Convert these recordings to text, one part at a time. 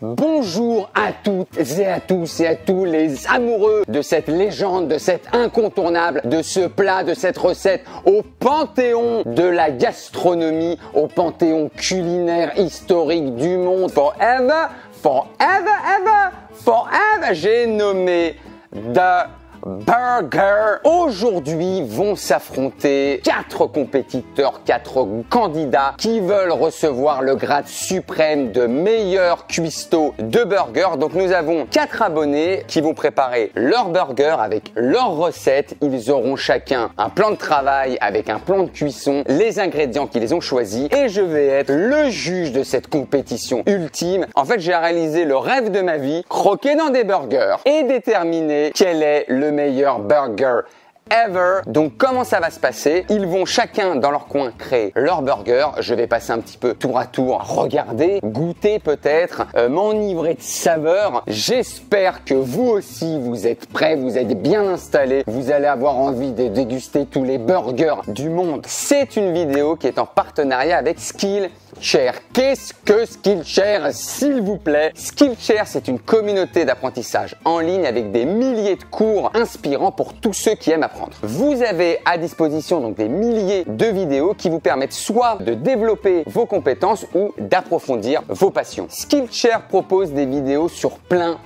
Bonjour à toutes et à tous et à tous les amoureux de cette légende, de cet incontournable, de ce plat, de cette recette au panthéon de la gastronomie, au panthéon culinaire historique du monde. Forever, forever, ever, forever, j'ai nommé The Burger. Aujourd'hui vont s'affronter 4 compétiteurs, 4 candidats qui veulent recevoir le grade suprême de meilleur cuistot de burger. Donc nous avons 4 abonnés qui vont préparer leur burger avec leur recette. Ils auront chacun un plan de travail avec un plan de cuisson, les ingrédients qu'ils ont choisis et je vais être le juge de cette compétition ultime. En fait, j'ai réalisé le rêve de ma vie, croquer dans des burgers et déterminer quel est le meilleur burger ever. Donc comment ça va se passer? Ils vont chacun dans leur coin créer leur burger. Je vais passer un petit peu tour à tour, regarder, goûter peut-être, m'enivrer de saveurs. J'espère que vous aussi vous êtes prêts, vous êtes bien installés, vous allez avoir envie de déguster tous les burgers du monde. C'est une vidéo qui est en partenariat avec Skillshare. Qu'est-ce que Skillshare, s'il vous plaît? Skillshare, c'est une communauté d'apprentissage en ligne avec des milliers de cours inspirants pour tous ceux qui aiment apprendre. Vous avez à disposition donc des milliers de vidéos qui vous permettent soit de développer vos compétences ou d'approfondir vos passions. Skillshare propose des vidéos sur plein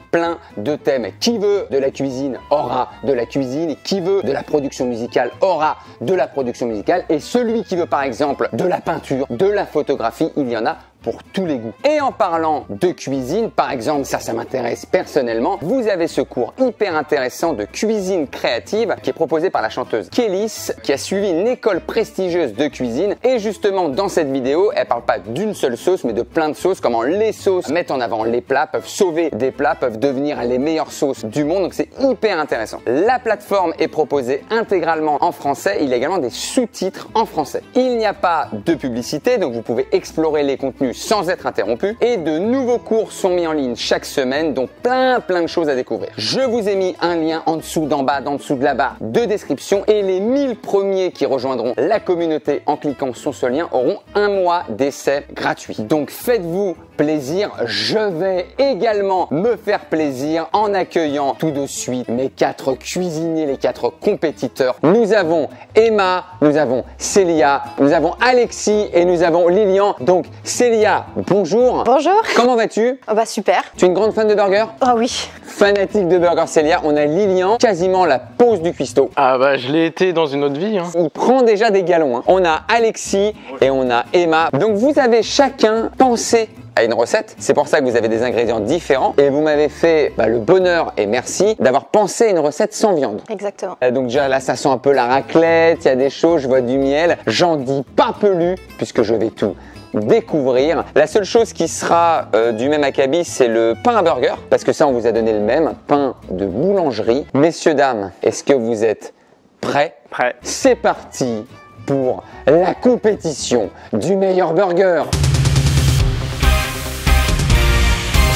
de thèmes. Qui veut de la cuisine aura de la cuisine, qui veut de la production musicale aura de la production musicale et celui qui veut par exemple de la peinture, de la photographie, il y en a pour tous les goûts. Et en parlant de cuisine, par exemple, ça m'intéresse personnellement, vous avez ce cours hyper intéressant de cuisine créative qui est proposé par la chanteuse Kélis, qui a suivi une école prestigieuse de cuisine. Et justement, dans cette vidéo, elle parle pas d'une seule sauce, mais de plein de sauces, comment les sauces mettent en avant les plats, peuvent sauver des plats, peuvent devenir les meilleures sauces du monde. Donc c'est hyper intéressant. La plateforme est proposée intégralement en français. Il y a également des sous-titres en français. Il n'y a pas de publicité, donc vous pouvez explorer les contenus sans être interrompu et de nouveaux cours sont mis en ligne chaque semaine, donc plein de choses à découvrir. Je vous ai mis un lien en dessous, d'en bas, d'en dessous de la barre de description et les 1000 premiers qui rejoindront la communauté en cliquant sur ce lien auront un mois d'essai gratuit. Donc faites-vous plaisir, je vais également me faire plaisir en accueillant tout de suite mes 4 cuisiniers, les 4 compétiteurs. Nous avons Emma, nous avons Célia, nous avons Alexis et nous avons Lilian. Donc Célia, bonjour. Bonjour. Comment vas-tu? Oh bah super. Tu es une grande fan de burger? Ah oui. Fanatique de burger Célia. On a Lilian, quasiment la pose du cuistot. Ah bah je l'ai été dans une autre vie. Il prend déjà des galons. On a Alexis et on a Emma. Donc vous avez chacun pensé à une recette. C'est pour ça que vous avez des ingrédients différents et vous m'avez fait le bonheur et merci d'avoir pensé à une recette sans viande. Exactement. Donc déjà là ça sent un peu la raclette, il y a des choses, je vois du miel. J'en dis pas pelu puisque je vais tout découvrir. La seule chose qui sera du même acabit, c'est le pain à burger parce que ça on vous a donné le même, pain de boulangerie. Messieurs, dames, est-ce que vous êtes prêts? Prêt. C'est parti pour la compétition du meilleur burger.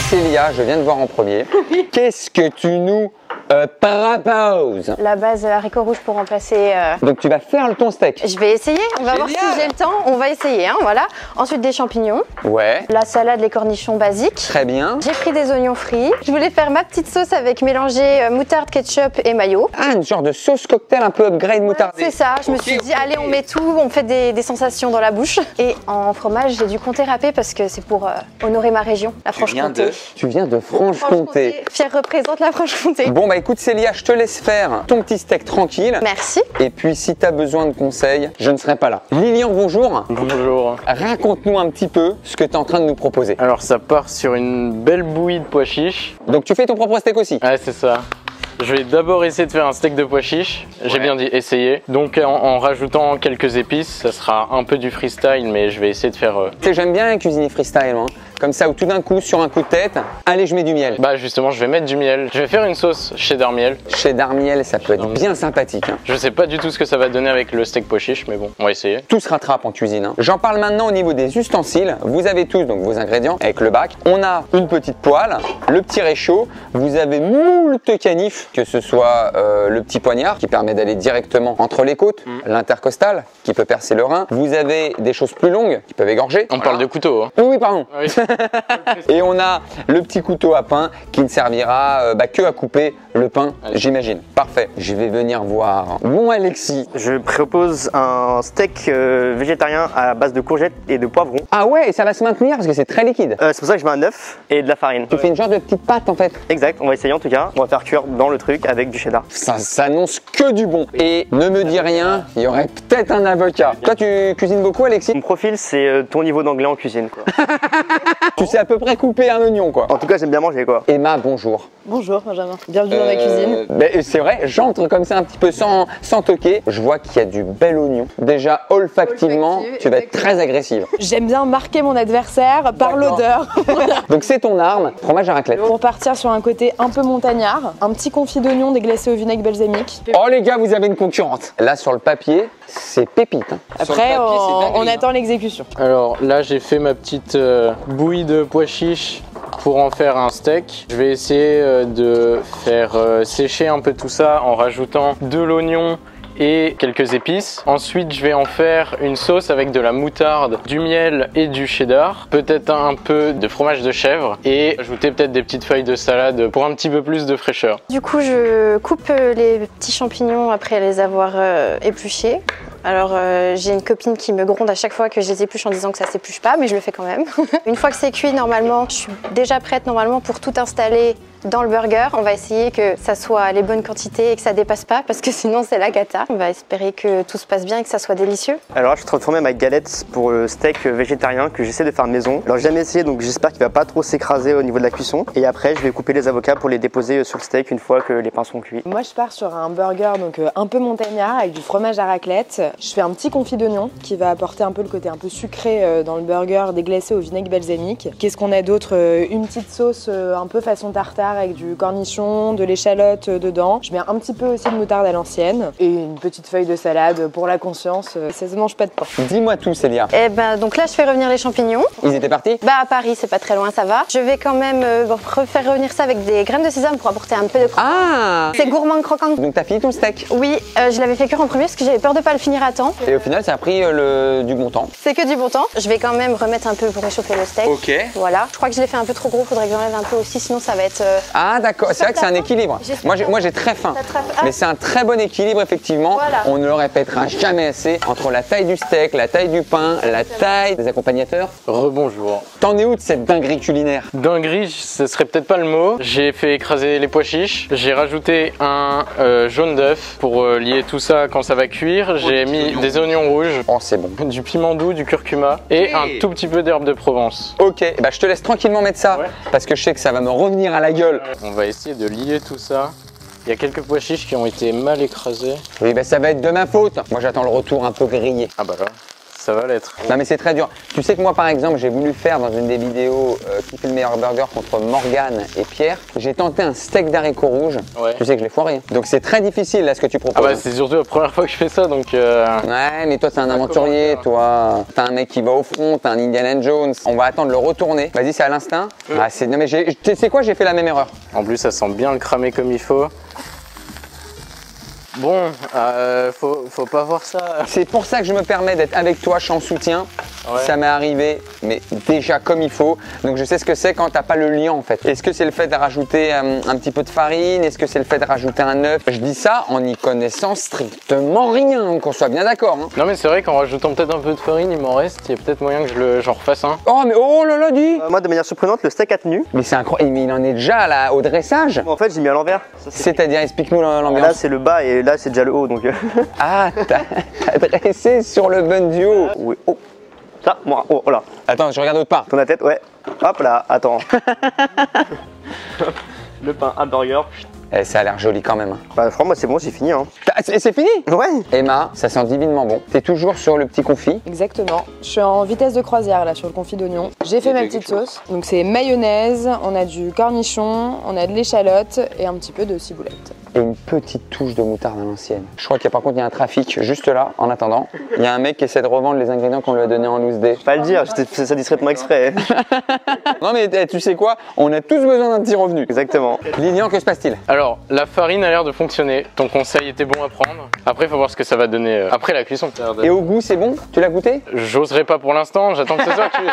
Célia, je viens de voir en premier. Qu'est-ce que tu nous proposes? La base haricots rouges pour remplacer. Donc tu vas faire ton steak. Je vais essayer. On va voir si Génial. j'ai le temps. On va essayer. Hein, voilà. Ensuite des champignons. Ouais. La salade, les cornichons basiques. Très bien. J'ai pris des oignons frits. Je voulais faire ma petite sauce avec mélanger moutarde, ketchup et mayo. Ah, une genre de sauce cocktail un peu upgrade moutardée. C'est ça. Je me suis dit, allez, on met tout. On fait des sensations dans la bouche. Et en fromage, j'ai du comté râpé parce que c'est pour honorer ma région, la Franche-Comté. Tu viens de Franche-Comté. Fière représente la Franche-Comté. Bon bah écoute Célia, je te laisse faire ton petit steak tranquille. Merci. Et puis si tu as besoin de conseils, je ne serai pas là. Lilian, bonjour. Bonjour. Raconte-nous un petit peu ce que tu es en train de nous proposer. Alors ça part sur une belle bouillie de pois chiches. Donc tu fais ton propre steak aussi? Ouais c'est ça. Je vais d'abord essayer de faire un steak de pois chiches. J'ai bien dit essayer. Donc en rajoutant quelques épices, ça sera un peu du freestyle mais je vais essayer de faire... Tu sais, j'aime bien cuisiner freestyle, hein. Comme ça, où tout d'un coup, sur un coup de tête, allez, je mets du miel. Bah justement, je vais mettre du miel. Je vais faire une sauce cheddar miel. Cheddar miel, ça peut être bien sympathique, hein. Je sais pas du tout ce que ça va donner avec le steak pois chiche, mais bon, on va essayer. Tout se rattrape en cuisine, hein. J'en parle maintenant au niveau des ustensiles. Vous avez tous donc vos ingrédients avec le bac. On a une petite poêle, le petit réchaud. Vous avez moult canifs, que ce soit le petit poignard qui permet d'aller directement entre les côtes, l'intercostal qui peut percer le rein. Vous avez des choses plus longues qui peuvent égorger. On parle de couteau, hein. Oui, pardon. Oui. Et on a le petit couteau à pain qui ne servira que à couper le pain, j'imagine. Parfait. Je vais venir voir. Bon Alexis. Je propose un steak végétarien à base de courgettes et de poivrons. Ah ouais, et ça va se maintenir parce que c'est très liquide. C'est pour ça que je mets un œuf et de la farine. Tu fais une genre de petite pâte en fait. Exact, on va essayer en tout cas. On va faire cuire dans le truc avec du cheddar. Ça s'annonce que du bon. Et ne me dis rien, il y aurait peut-être un avocat. Toi, tu cuisines beaucoup, Alexis? Mon profil, c'est ton niveau d'anglais en cuisine, quoi. Tu sais à peu près couper un oignon, quoi. En tout cas, j'aime bien manger, quoi. Emma, bonjour. Bonjour Benjamin, bienvenue dans ma cuisine. C'est vrai, j'entre comme ça un petit peu sans toquer. Je vois qu'il y a du bel oignon. Déjà, olfactivement, tu vas être très agressive. J'aime bien marquer mon adversaire par l'odeur. Donc c'est ton arme, fromage à raclette. Pour partir sur un côté un peu montagnard, un petit confit d'oignon déglacé au vinaigre balsamique. Oh les gars, vous avez une concurrente. Là, sur le papier, c'est pépite. Hein. Après, on attend l'exécution. Alors là, j'ai fait ma petite bouillie de pois chiches pour en faire un steak. Je vais essayer de faire sécher un peu tout ça en rajoutant de l'oignon et quelques épices. Ensuite, je vais en faire une sauce avec de la moutarde, du miel et du cheddar. Peut-être un peu de fromage de chèvre et ajouter peut-être des petites feuilles de salade pour un petit peu plus de fraîcheur. Du coup, je coupe les petits champignons après les avoir épluchés. Alors j'ai une copine qui me gronde à chaque fois que je les épluche en disant que ça s'épluche pas, mais je le fais quand même. Une fois que c'est cuit, normalement, je suis déjà prête normalement pour tout installer dans le burger. On va essayer que ça soit les bonnes quantités et que ça dépasse pas parce que sinon c'est la cata. On va espérer que tout se passe bien et que ça soit délicieux. Alors là, je suis en train de former ma galette pour le steak végétarien que j'essaie de faire maison. Alors j'ai jamais essayé, donc j'espère qu'il va pas trop s'écraser au niveau de la cuisson. Et après, je vais couper les avocats pour les déposer sur le steak une fois que les pains sont cuits. Moi, je pars sur un burger donc un peu montagnard avec du fromage à raclette. Je fais un petit confit d'oignon qui va apporter un peu le côté un peu sucré dans le burger déglacé au vinaigre balsamique. Qu'est-ce qu'on a d'autre? Une petite sauce un peu façon tartare avec du cornichon, de l'échalote dedans. Je mets un petit peu aussi de moutarde à l'ancienne et une petite feuille de salade pour la conscience. Ça se mange pas de pain. Dis-moi tout, Célia. Et ben donc là, je fais revenir les champignons. Ils étaient partis? Bah à Paris, c'est pas très loin, ça va. Je vais quand même refaire revenir ça avec des graines de sésame pour apporter un peu de croquant. Ah! C'est gourmand croquant. Donc t'as fini ton steak? Oui, je l'avais fait cuire en premier parce que j'avais peur de pas le finir à temps. Et au final, ça a pris du bon temps. C'est que du bon temps. Je vais quand même remettre un peu pour réchauffer le steak. Ok. Voilà. Je crois que je l'ai fait un peu trop gros, faudrait que j'enlève un peu aussi, sinon ça va être... Ah d'accord, c'est vrai que c'est un équilibre. Moi j'ai très faim. Mais c'est un très bon équilibre effectivement. Voilà. On ne le répétera jamais assez entre la taille du steak, la taille du pain, la taille des accompagnateurs. Rebonjour. T'en es où de cette dinguerie culinaire? Dinguerie, ce serait peut-être pas le mot. J'ai fait écraser les pois chiches. J'ai rajouté un jaune d'œuf pour lier tout ça quand ça va cuire. J'ai mis des oignons rouges, Oh c'est bon. du piment doux, du curcuma et un tout petit peu d'herbe de Provence. Ok, bah je te laisse tranquillement mettre ça Ouais. parce que je sais que ça va me revenir à la gueule. On va essayer de lier tout ça. Il y a quelques pois chiches qui ont été mal écrasés. Oui bah ça va être de ma faute. Moi j'attends le retour un peu grillé. Ah bah là, ça va l'être. Non mais c'est très dur. Tu sais que moi par exemple j'ai voulu faire dans une des vidéos qui fait le meilleur burger contre Morgane et Pierre, j'ai tenté un steak d'haricots rouges. Ouais. Tu sais que je l'ai foiré. Hein. Donc c'est très difficile là ce que tu proposes. Ah bah c'est surtout la première fois que je fais ça donc... Ouais mais toi t'es un aventurier, toi. T'es un mec qui va au front, t'es un Indiana Jones. On va attendre le retourner. Vas-y c'est à l'instinct. Ah c'est... Non mais tu sais quoi, j'ai fait la même erreur. En plus ça sent bien le cramer comme il faut. Bon, faut pas voir ça. C'est pour ça que je me permets d'être avec toi, je suis en soutien. Ouais. Ça m'est arrivé, mais déjà comme il faut. Donc je sais ce que c'est quand t'as pas le lien en fait. Est-ce que c'est le fait de rajouter un petit peu de farine? Est-ce que c'est le fait de rajouter un œuf? Je dis ça en n'y connaissant strictement rien, qu'on soit bien d'accord. Hein. Non mais c'est vrai qu'en rajoutant peut-être un peu de farine, il m'en reste. Il y a peut-être moyen que j'en refasse un. Oh mais oh là là, dis! Moi, de manière surprenante, le steak a tenu. Mais c'est incroyable, mais il en est déjà là, au dressage. En fait, j'ai mis à l'envers. C'est-à-dire, explique-nous Là, l'ambiance. c'est le bas et là, c'est déjà le haut. Donc, Ah, t'as dressé sur le bun du haut. oui. Oh. Ça, moi, oh là. Attends, je regarde autre part. Tourne la tête, ouais. Hop là, attends. Le pain, un burger. Eh, ça a l'air joli quand même. Bah, franchement, moi, c'est bon, j'ai fini. Hein. C'est fini? Ouais. Emma, ça sent divinement bon. T'es toujours sur le petit confit. Exactement. Je suis en vitesse de croisière là sur le confit d'oignon. J'ai fait ma petite sauce. Donc c'est mayonnaise, on a du cornichon, on a de l'échalote et un petit peu de ciboulette. et une petite touche de moutarde à l'ancienne. Je crois qu'il y a par contre il y a un trafic juste là en attendant. Il y a un mec qui essaie de revendre les ingrédients qu'on lui a donnés en loose day. Pas le dire, j'étais fait ça discrètement exprès. Non mais tu sais quoi, on a tous besoin d'un petit revenu. Exactement. Lilian, que se passe-t-il? Alors, la farine a l'air de fonctionner. Ton conseil était bon à prendre. Après, il faut voir ce que ça va donner après la cuisson. Et au goût, c'est bon? Tu l'as goûté? J'oserais pas pour l'instant, j'attends que ce soit cuit.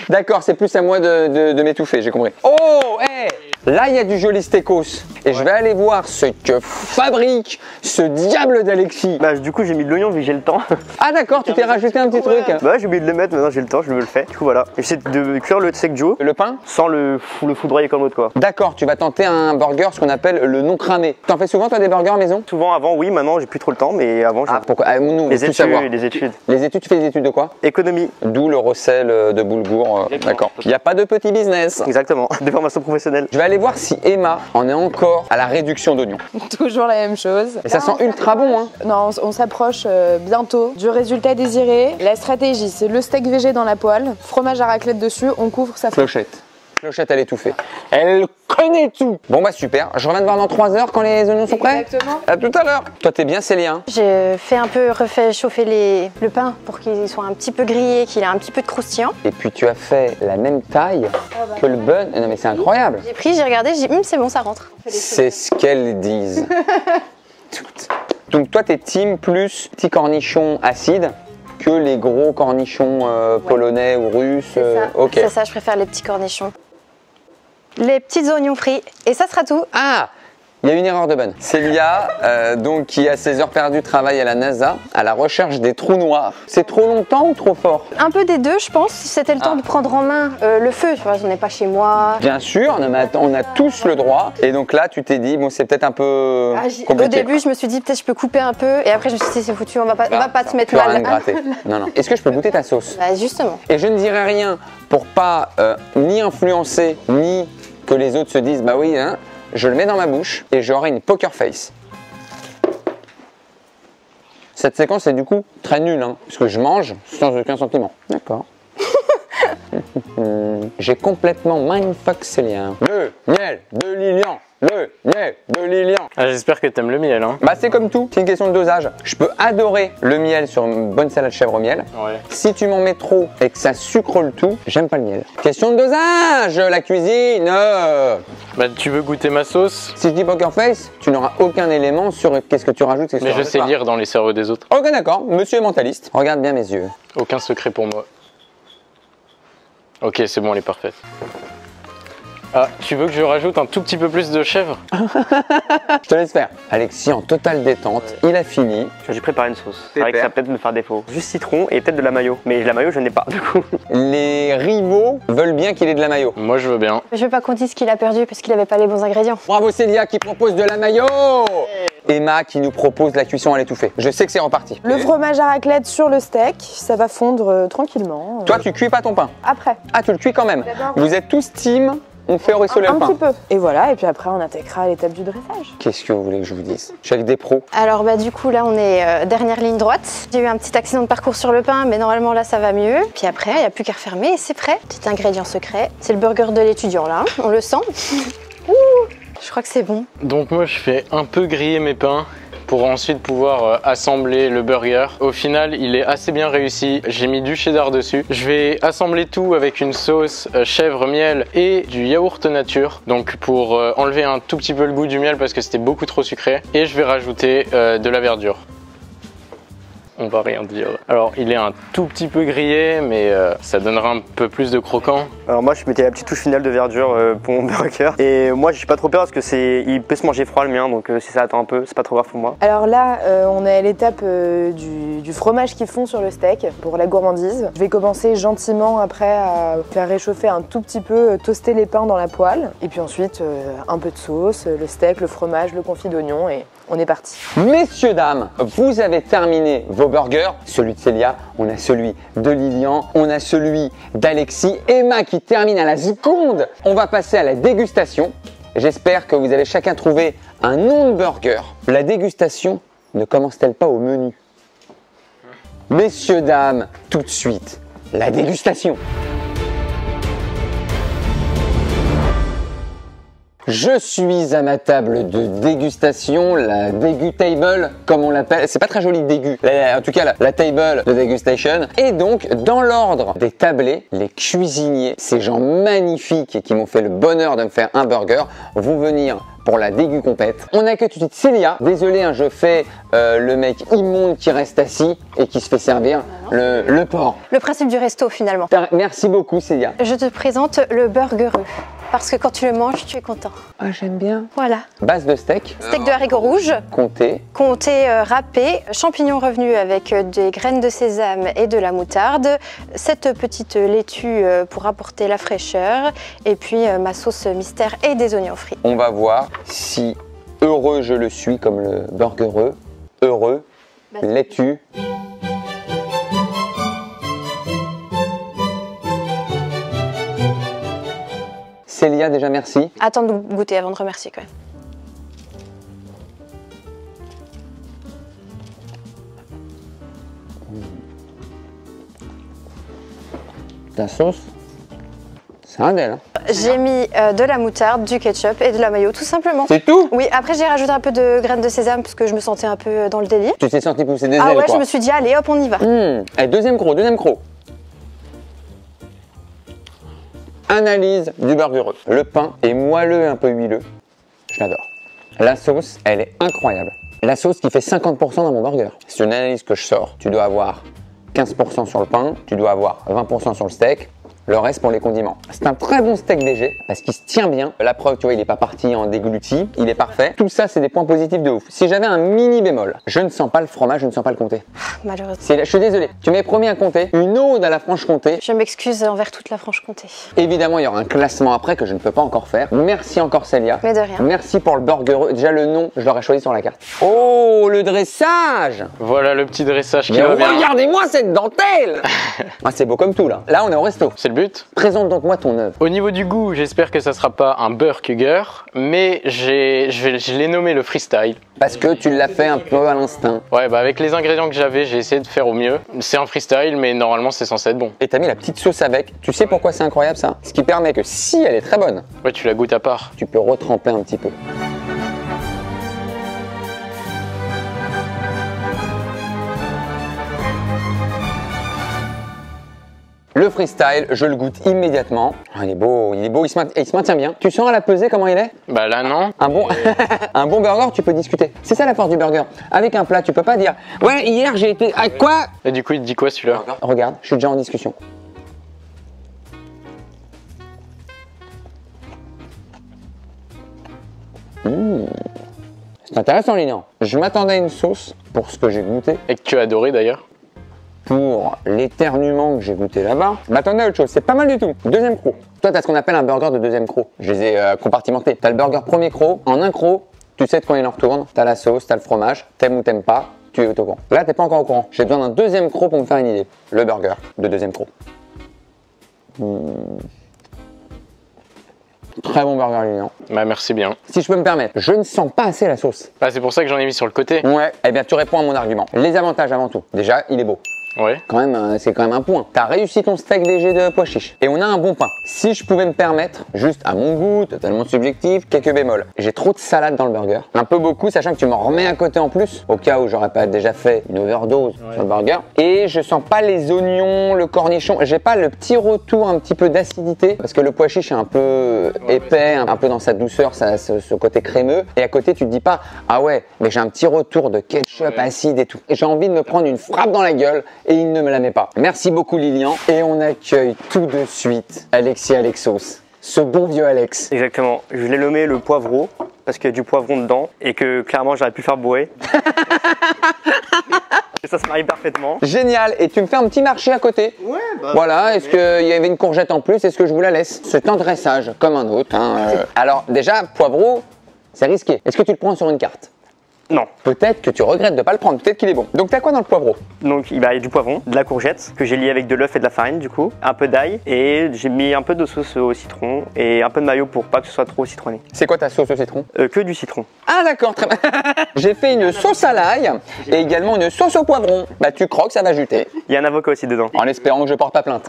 D'accord, c'est plus à moi de m'étouffer, j'ai compris. Oh, hey! Là, il y a du joli steakos. Et je vais aller voir ce que fabrique ce diable d'Alexis. Bah, du coup, j'ai mis de l'oignon vu que j'ai le temps. Ah d'accord, tu t'es rajouté un petit truc. Bah, j'ai oublié de le mettre, maintenant j'ai le temps, je me le fais. Du coup, voilà. J'essaie de cuire le steak Joe Le pain? sans le foudroyer comme l'autre, quoi. D'accord, tu vas tenter un burger, ce qu'on appelle le non cramé. T'en fais souvent, toi, des burgers maison? Souvent avant, oui, maintenant j'ai plus trop le temps, mais avant, Ah, pourquoi? Ah, nous, on veut les tout études, savoir. les études. Les études, tu fais des études de quoi? Économie. D'où le recel de Boulgour. D'accord. Il n'y a pas de petit business. Exactement. Des formations professionnelles. Je vais aller voir si Emma en est encore à la réduction d'oignons. Toujours la même chose. Et ça sent ultra bon, hein. Non, on s'approche bientôt du résultat désiré. La stratégie, c'est le steak végé dans la poêle, fromage à raclette dessus, on couvre sa Clochette. Clochette, elle est étouffée. Elle connaît tout. Bon bah super, je reviens te voir dans 3 heures quand les oignons sont prêts. Exactement. À tout à l'heure. Toi t'es bien Célia, hein? J'ai fait un peu refait chauffer le pain pour qu'il soit un petit peu grillé, qu'il ait un petit peu de croustillant. Et puis tu as fait la même taille que le bun. Non mais c'est incroyable. J'ai pris, j'ai regardé, j'ai dit c'est bon, ça rentre. C'est ce qu'elles disent. Toutes. Donc toi t'es team plus petit cornichon acide que les gros cornichons polonais ou russes. Ok. C'est ça, je préfère les petits cornichons. Les petits oignons frits, et ça sera tout. Ah, il y a une erreur de bonne. Célia, donc, qui à ses heures perdues travaille à la NASA à la recherche des trous noirs. C'est trop longtemps ou trop fort? Un peu des deux, je pense. C'était le temps de prendre en main le feu. Tu vois, on n'est pas chez moi. Bien sûr, on a tous le droit. Et donc là, tu t'es dit, bon, c'est peut-être un peu compliqué. Au début, je me suis dit peut-être je peux couper un peu, et après je me suis dit c'est foutu, on va pas te mettre Tu vas rien mal. te gratter. Non, non. Est-ce que je peux goûter ta sauce? Bah, justement. Et je ne dirai rien pour pas ni influencer, ni que les autres se disent, bah oui, hein. Je le mets dans ma bouche et j'aurai une poker face. Cette séquence est du coup très nulle, hein, parce que je mange sans aucun sentiment. D'accord. J'ai complètement mindfuck Célia. Le miel de Lilian. Le miel de Lilian. Ah, j'espère que t'aimes le miel, hein. Bah c'est comme tout, c'est une question de dosage. Je peux adorer le miel sur une bonne salade chèvre au miel. Ouais. Si tu m'en mets trop et que ça sucre le tout, j'aime pas le miel. Question de dosage, la cuisine. Bah, tu veux goûter ma sauce? Si je dis poker face, tu n'auras aucun élément sur qu'est-ce que tu rajoutes. Mais je sais lire dans les cerveaux des autres. Ok d'accord, monsieur est mentaliste. Regarde bien mes yeux. Aucun secret pour moi. Ok, c'est bon, elle est parfaite. Ah, tu veux que je rajoute un tout petit peu plus de chèvre? Je te laisse faire. Alexis en totale détente, il a fini. J'ai préparé une sauce. C'est vrai que ça va peut-être me faire défaut. Juste citron et peut-être de la mayo. Mais la mayo, je n'ai pas du coup. Les rivaux veulent bien qu'il ait de la mayo. Moi, je veux bien. Je veux pas qu'on dise qu'il a perdu parce qu'il avait pas les bons ingrédients. Bravo Célia qui propose de la mayo. Emma qui nous propose la cuisson à l'étouffée. Je sais que c'est reparti. Le fromage à raclette sur le steak, ça va fondre tranquillement. Toi tu cuis pas ton pain? Après. Ah tu le cuis quand même. D'abord. Vous êtes tous team, on fait ruisseler Un le pain. petit peu. Et voilà, et puis après on attaquera à l'étape du dressage. Qu'est-ce que vous voulez que je vous dise? Je suis avec des pros. Alors bah du coup là on est dernière ligne droite. J'ai eu un petit accident de parcours sur le pain, mais normalement là ça va mieux. Puis après il n'y a plus qu'à refermer et c'est prêt. Petit ingrédient secret, c'est le burger de l'étudiant là, on le sent. Ouh, je crois que c'est bon. Donc moi, je fais un peu griller mes pains pour ensuite pouvoir assembler le burger. Au final, il est assez bien réussi. J'ai mis du cheddar dessus. Je vais assembler tout avec une sauce chèvre, miel et du yaourt nature. Donc pour enlever un tout petit peu le goût du miel parce que c'était beaucoup trop sucré. Et je vais rajouter de la verdure. On va rien dire. Alors il est un tout petit peu grillé, mais ça donnera un peu plus de croquant. Alors moi je mettais la petite touche finale de verdure pour mon burger. Et moi je suis pas trop peur parce que il peut se manger froid le mien, donc si ça attend un peu, c'est pas trop grave pour moi. Alors là, on est à l'étape du fromage qui fond sur le steak pour la gourmandise. Je vais commencer gentiment après à faire réchauffer un tout petit peu, toaster les pains dans la poêle. Et puis ensuite, un peu de sauce, le steak, le fromage, le confit d'oignon et on est parti. Messieurs, dames, vous avez terminé vos burgers. Celui de Célia, on a celui de Lilian, on a celui d'Alexis. Emma qui termine à la seconde. On va passer à la dégustation. J'espère que vous avez chacun trouvé un nom de burger. La dégustation ne commence-t-elle pas au menu? Messieurs, dames, tout de suite, la dégustation. Je suis à ma table de dégustation, la dégutable, comme on l'appelle. C'est pas très joli dégu. En tout cas, la table de dégustation. Et donc, dans l'ordre des tablés, les cuisiniers, ces gens magnifiques qui m'ont fait le bonheur de me faire un burger, vont venir pour la dégu complète. On accueille tout de suite Célia. Désolé, hein, je fais le mec immonde qui reste assis et qui se fait servir le porc. Le principe du resto finalement. Merci beaucoup Célia. Je te présente le burgereux. Parce que quand tu le manges, tu es content. Ah, j'aime bien. Voilà. Base de steak. Steak de haricots rouges. Comté. Comté râpé. Champignons revenus avec des graines de sésame et de la moutarde. Cette petite laitue pour apporter la fraîcheur. Et puis ma sauce mystère et des oignons frits. On va voir si heureux je le suis comme le burgereux. Heureux. Laitue. Célia, déjà merci. Attends de goûter avant de remercier quand même. Ta sauce, c'est un d'elle. Hein. J'ai mis de la moutarde, du ketchup et de la mayo, tout simplement. C'est tout? Oui, après j'ai rajouté un peu de graines de sésame parce que je me sentais un peu dans le délire. Tu t'es senti pousser des Ah ailes, ouais, quoi. je me suis dit, allez hop, on y va. Allez, deuxième croc, deuxième croc. Analyse du burgereux. Le pain est moelleux et un peu huileux. Je l'adore. La sauce, elle est incroyable. La sauce qui fait 50% dans mon burger. C'est une analyse que je sors. Tu dois avoir 15% sur le pain, tu dois avoir 20% sur le steak, le reste pour les condiments. C'est un très bon steak DG parce qu'il se tient bien. La preuve, tu vois, il n'est pas parti en dégluti, il est parfait. Tout ça, c'est des points positifs de ouf. Si j'avais un mini bémol, je ne sens pas le fromage, je ne sens pas le comté. Malheureusement. Je suis désolé, tu m'avais promis un comté, une ode à la Franche-Comté. Je m'excuse envers toute la Franche-Comté. Évidemment, il y aura un classement après que je ne peux pas encore faire. Merci encore Célia. Mais de rien. Merci pour le burgereux. Déjà le nom, je l'aurais choisi sur la carte. Oh, le dressage! Voilà le petit dressage qui Mais va bien. regardez-moi cette dentelle! Ah, c'est beau comme tout là. Là, on est au resto. C'est le but. Présente donc moi ton œuvre. Au niveau du goût, j'espère que ça sera pas un burger, mais je l'ai nommé le freestyle. Parce que tu l'as fait un peu à l'instinct. Ouais, bah avec les ingrédients que j'avais, j'ai essayé de faire au mieux. C'est un freestyle, mais normalement c'est censé être bon. Et t'as mis la petite sauce avec. Tu sais pourquoi c'est incroyable ça? Ce qui permet que si elle est très bonne, Ouais, tu la goûtes à part. tu peux retremper un petit peu. Le freestyle, je le goûte immédiatement. Ah, il est beau, il se maintient bien. Tu sens à la pesée comment il est? Bah là non. Un bon, un bon burger, tu peux discuter. C'est ça la force du burger. Avec un plat, tu peux pas dire « Ouais, hier j'ai été... Ah, quoi ?» Et du coup, il te dit quoi celui-là? Regarde, je suis déjà en discussion. C'est intéressant, Lilian. Je m'attendais à une sauce pour ce que j'ai goûté. Et que tu as adoré d'ailleurs. Pour l'éternuement que j'ai goûté là-bas, m'attendais à autre chose. C'est pas mal du tout. Deuxième croc. Toi, t'as ce qu'on appelle un burger de deuxième croc. Je les ai compartimentés. T'as le burger premier croc. En un croc, tu sais de quand il en retourne. T'as la sauce, t'as le fromage. T'aimes ou t'aimes pas, tu es au courant. Là, t'es pas encore au courant. J'ai besoin d'un deuxième croc pour me faire une idée. Le burger de deuxième croc. Très bon burger, Lilian. Bah merci bien. Si je peux me permettre, je ne sens pas assez la sauce. Bah c'est pour ça que j'en ai mis sur le côté. Ouais, eh bien tu réponds à mon argument. Les avantages avant tout. Déjà, il est beau. Ouais. C'est quand même un point. T'as réussi ton steak DG de pois chiche. Et on a un bon pain. Si je pouvais me permettre, juste à mon goût, totalement subjectif, quelques bémols. J'ai trop de salade dans le burger. Un peu beaucoup, sachant que tu m'en remets à côté en plus, au cas où j'aurais pas déjà fait une overdose sur le burger. Et je sens pas les oignons, le cornichon. J'ai pas le petit retour un petit peu d'acidité, parce que le pois chiche est un peu épais, un peu dans sa douceur, ce côté crémeux. Et à côté, tu te dis pas, ah ouais, mais j'ai un petit retour de ketchup acide et tout. Et j'ai envie de me prendre une frappe dans la gueule. Et il ne me la met pas. Merci beaucoup Lilian. Et on accueille tout de suite Alexis Alexos. Ce bon vieux Alex. Exactement. Je l'ai nommé le poivreau parce qu'il y a du poivron dedans et que clairement j'aurais pu le faire bourrer. Et ça se marie parfaitement. Génial. Et tu me fais un petit marché à côté. Ouais, bah. Voilà. Est-ce qu'il y avait une courgette en plus? Est-ce que je vous la laisse? C'est un dressage comme un autre. Hein. Alors déjà, poivreau, c'est risqué. Est-ce que tu le prends sur une carte? Non. Peut-être que tu regrettes de ne pas le prendre, peut-être qu'il est bon. Donc t'as quoi dans le poivreau? Donc il y a du poivron, de la courgette que j'ai lié avec de l'œuf et de la farine du coup, un peu d'ail et j'ai mis un peu de sauce au citron et un peu de mayo pour pas que ce soit trop citronné. C'est quoi ta sauce au citron? Que du citron. Ah d'accord, très bien. J'ai fait une sauce à l'ail et également une sauce au poivron. Bah tu croques, ça va juter. Il y a un avocat aussi dedans. En espérant que je porte pas plainte.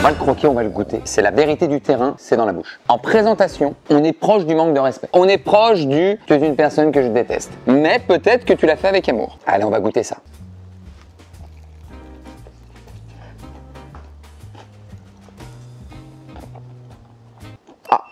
va le croquer, on va le goûter. C'est la vérité du terrain, c'est dans la bouche. En présentation, on est proche du manque de respect. On est proche du « tu es une personne que je déteste ». Mais peut-être que tu l'as fait avec amour. Allez, on va goûter ça.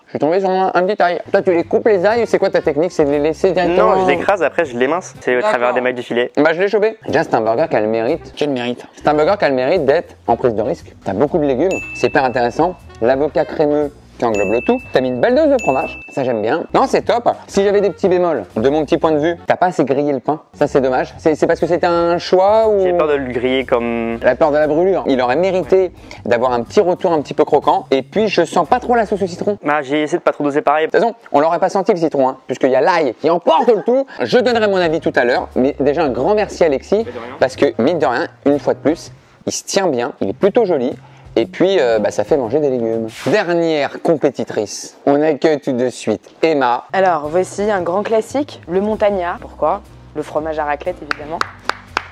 Je suis tombé sur un petit ail. Toi, tu les coupes les ails, c'est quoi ta technique? C'est de les laisser directement? Non, je l'écrase, après je l'émince. C'est au travers des mailles du filet. Bah, je l'ai chopé. Déjà, c'est un burger qui a le mérite. Quel mérite? C'est un burger qui a le mérite d'être en prise de risque. T'as beaucoup de légumes, c'est hyper intéressant. L'avocat crémeux qui englobe le tout. T'as mis une belle dose de fromage, ça j'aime bien. Non, c'est top. Si j'avais des petits bémols, de mon petit point de vue, t'as pas assez grillé le pain. Ça, c'est dommage. C'est parce que c'était un choix ou... J'ai peur de le griller comme... La peur de la brûlure. Il aurait mérité d'avoir un petit retour un petit peu croquant. Et puis, je sens pas trop la sauce au citron. Ah, j'ai essayé de pas trop doser pareil. De toute façon, on l'aurait pas senti le citron, hein, puisqu'il y a l'ail qui emporte le tout. Je donnerai mon avis tout à l'heure. Mais déjà, un grand merci Alexis. Parce que, mine de rien, une fois de plus, il se tient bien. Il est plutôt joli. Et puis, ça fait manger des légumes. Dernière compétitrice, on accueille tout de suite Emma. Alors, voici un grand classique, le montagnard. Pourquoi? Le fromage à raclette, évidemment.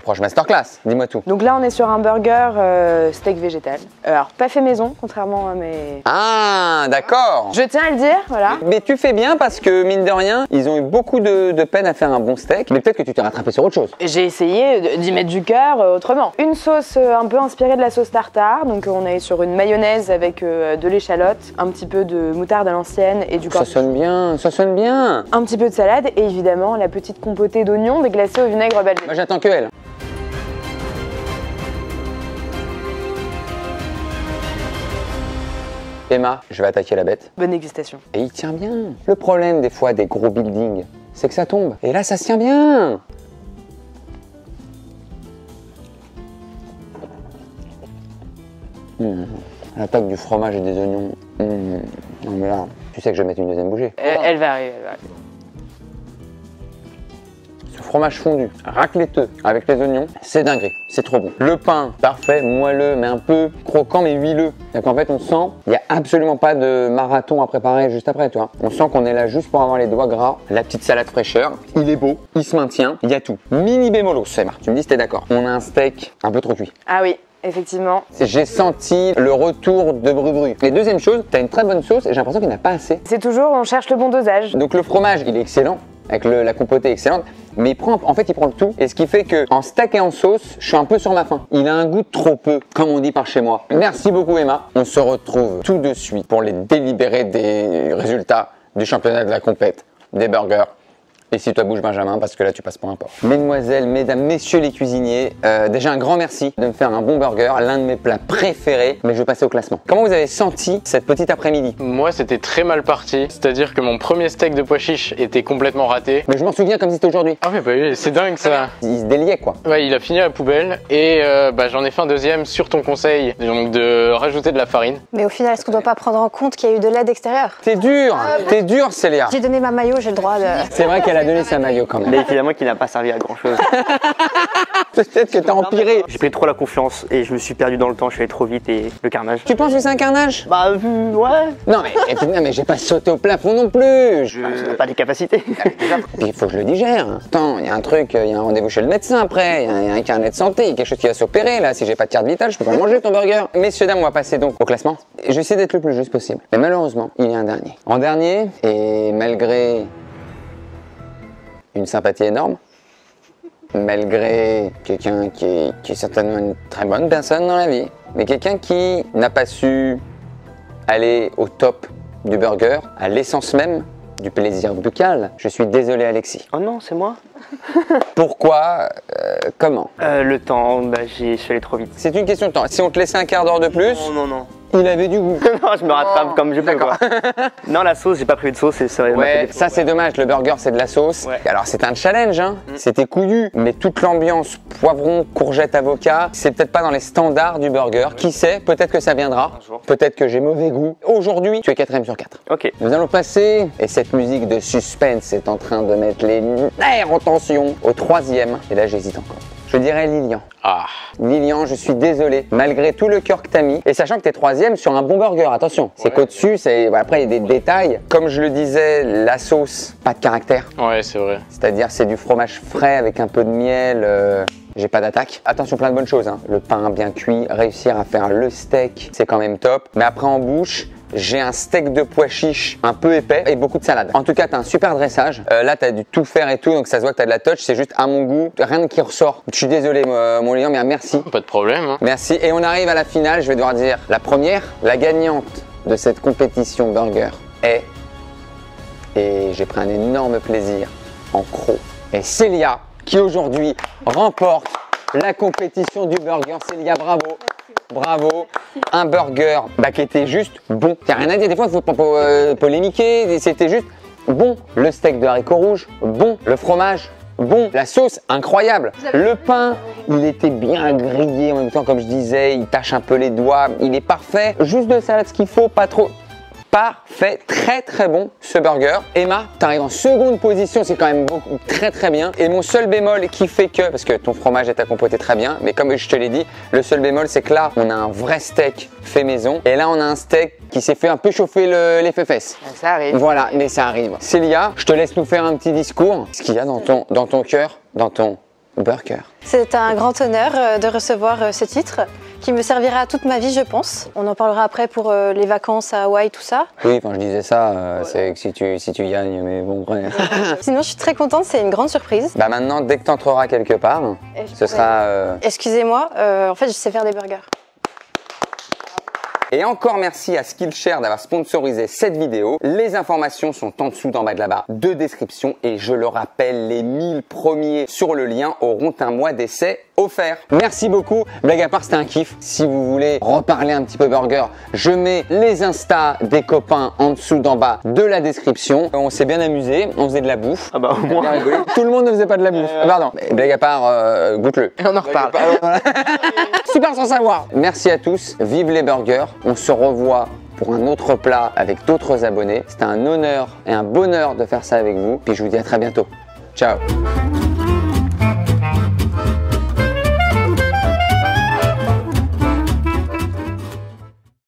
Proche masterclass, dis-moi tout. Donc là, on est sur un burger steak végétal. Alors, pas fait maison, contrairement à mes... Ah, d'accord. Je tiens à le dire, voilà. Mais tu fais bien parce que, mine de rien, ils ont eu beaucoup de peine à faire un bon steak. Mais peut-être que tu t'es rattrapé sur autre chose. J'ai essayé d'y mettre du cœur autrement. Une sauce un peu inspirée de la sauce tartare. Donc on est sur une mayonnaise avec de l'échalote, un petit peu de moutarde à l'ancienne et du Ça sonne bien, ça sonne bien. un petit peu de salade et évidemment la petite compotée d'oignons déglacée au vinaigre belge. Moi, j'attends que elle. Emma, je vais attaquer la bête. Bonne dégustation. Et il tient bien. Le problème des fois des gros buildings, c'est que ça tombe. Et là, ça se tient bien. L'attaque du fromage et des oignons. Non mais là, tu sais que je vais mettre une deuxième bouchée. Elle va arriver, elle va arriver. Ce fromage fondu, racletteux, avec les oignons, c'est dingue, c'est trop bon. Le pain, parfait, moelleux, mais un peu croquant, mais huileux. Donc en fait, on sent, il n'y a absolument pas de marathon à préparer juste après, tu vois. On sent qu'on est là juste pour avoir les doigts gras. La petite salade fraîcheur, il est beau, il se maintient, il y a tout. Mini bémolos, Emma, tu me dis si t'es d'accord. On a un steak un peu trop cuit. Ah oui, effectivement. J'ai senti le retour de bru-bru. Et deuxième chose, t'as une très bonne sauce et j'ai l'impression qu'il n'y en a pas assez. C'est toujours, on cherche le bon dosage. Donc le fromage, il est excellent, avec la compotée excellente, mais il prend le tout. Et ce qui fait que en steak et en sauce, je suis un peu sur ma faim. Il a un goût de trop peu, comme on dit par chez moi. Merci beaucoup Emma. On se retrouve tout de suite pour les délibérés des résultats du championnat de la compète, des burgers. Et si toi bouge Benjamin, parce que là tu passes pour un porc. Mesdemoiselles, mesdames, messieurs les cuisiniers, déjà un grand merci de me faire un bon burger, l'un de mes plats préférés, mais je vais passer au classement. Comment vous avez senti cette petite après-midi? Moi, c'était très mal parti. C'est-à-dire que mon premier steak de pois chiche était complètement raté. Mais je m'en souviens comme si c'était aujourd'hui. Ah ouais, bah oui, c'est dingue ça. Il se déliait quoi. Ouais, il a fini à la poubelle et j'en ai fait un deuxième sur ton conseil, donc de rajouter de la farine. Mais au final, est-ce qu'on doit pas prendre en compte qu'il y a eu de l'aide extérieure? T'es dur Célia. J'ai donné ma maillot, j'ai le droit de... C'est vrai qu'elle a donné sa maillot quand même. Mais évidemment qu'il n'a pas servi à grand chose. Peut-être que t'as empiré. J'ai pris trop la confiance et je me suis perdu dans le temps, je suis allé trop vite et le carnage. Tu penses que c'est un carnage? Bah ouais. Non mais j'ai pas sauté au plafond non plus. Ça n'a pas des capacités. Puis il faut que je le digère. Attends, il y a un truc, il y a un rendez-vous chez le médecin après, il y a un carnet de santé, il y a quelque chose qui va s'opérer là. Si j'ai pas de carte vitale, je peux pas manger ton burger. Messieurs, dames, on va passer donc au classement. Je vais essayer d'être le plus juste possible. Mais malheureusement, il y a un dernier. En dernier, et malgré une sympathie énorme, malgré quelqu'un qui est certainement une très bonne personne dans la vie, mais quelqu'un qui n'a pas su aller au top du burger, à l'essence même du plaisir buccal. Je suis désolé Alexis. Oh non, c'est moi. Pourquoi Comment Le temps, je suis allé trop vite. C'est une question de temps. Si on te laissait un quart d'heure de plus, Non. il avait du goût. Non, je me rattrape comme je peux quoi. Non, la sauce, j'ai pas prévu de sauce et ça Ouais, ça c'est dommage, le burger c'est de la sauce. Ouais. Alors c'est un challenge, hein. C'était couillu, mais toute l'ambiance, poivron, courgette, avocat, c'est peut-être pas dans les standards du burger. Qui sait, peut-être que ça viendra, Un jour. peut-être que j'ai mauvais goût. Aujourd'hui, tu es 4ème sur 4. Ok. Nous allons passer, et cette musique de suspense est en train de mettre les nerfs en tension, au 3ème, et là j'hésite encore. Je dirais Lilian. Ah. Lilian, je suis désolé, malgré tout le cœur que t'as mis, et sachant que t'es 3ème sur un bon burger, attention, c'est qu'au-dessus, après il y a des détails. Comme je le disais, la sauce, pas de caractère, Ouais, c'est vrai. c'est-à-dire c'est du fromage frais avec un peu de miel, j'ai pas d'attaque. Attention, plein de bonnes choses, hein. Le pain bien cuit, réussir à faire le steak, c'est quand même top. Mais après en bouche, j'ai un steak de pois chiche un peu épais et beaucoup de salade. En tout cas, tu as un super dressage. Là, tu as dû tout faire et tout, donc ça se voit que tu as de la touch. C'est juste à mon goût, rien qui ressort. Je suis désolé, mon lion, mais merci. Pas de problème. Hein. Merci. Et on arrive à la finale. Je vais devoir dire la première, la gagnante de cette compétition burger est, et j'ai pris un énorme plaisir en croc, et Célia qui aujourd'hui remporte la compétition du burger. Célia, bravo. Bravo, un burger qui était juste bon. Il n'y a rien à dire, des fois il faut pas polémiquer, c'était juste bon. Le steak de haricots rouges, bon. Le fromage, bon. La sauce, incroyable. Le pain, il était bien grillé en même temps, comme je disais, il tâche un peu les doigts, il est parfait. Juste de salade, ce qu'il faut, pas trop. Parfait, très bon ce burger. Emma, tu arrives en seconde position, c'est quand même très bien. Et mon seul bémol qui fait que, parce que ton fromage et ta compote est très bien, mais comme je te l'ai dit, le seul bémol c'est que là on a un vrai steak fait maison et là on a un steak qui s'est fait un peu chauffer les fesses. Ça arrive. Voilà, mais ça arrive. Célia, je te laisse nous faire un petit discours. Ce qu'il y a dans ton cœur, dans ton burger. C'est un grand honneur de recevoir ce titre qui me servira toute ma vie, je pense. On en parlera après pour les vacances à Hawaï, tout ça. Oui, quand je disais ça, c'est que si tu gagnes, mais bon, ouais. Sinon, je suis très contente, c'est une grande surprise. Maintenant, dès que tu entreras quelque part, ce sera... Excusez-moi, en fait, je sais faire des burgers. Et encore merci à Skillshare d'avoir sponsorisé cette vidéo. Les informations sont en dessous d'en bas de la barre de description. Et je le rappelle, les 1000 premiers sur le lien auront un mois d'essai offert. Merci beaucoup. Blague à part, c'était un kiff. Si vous voulez reparler un petit peu burger, je mets les Insta des copains en dessous d'en bas de la description. On s'est bien amusé. On faisait de la bouffe. Ah bah au moins. Tout le monde ne faisait pas de la bouffe. Pardon. Blague à part, goûte-le. Et on en reparle. Super sans savoir. Merci à tous. Vive les burgers. On se revoit pour un autre plat avec d'autres abonnés. C'était un honneur et un bonheur de faire ça avec vous. Puis je vous dis à très bientôt. Ciao.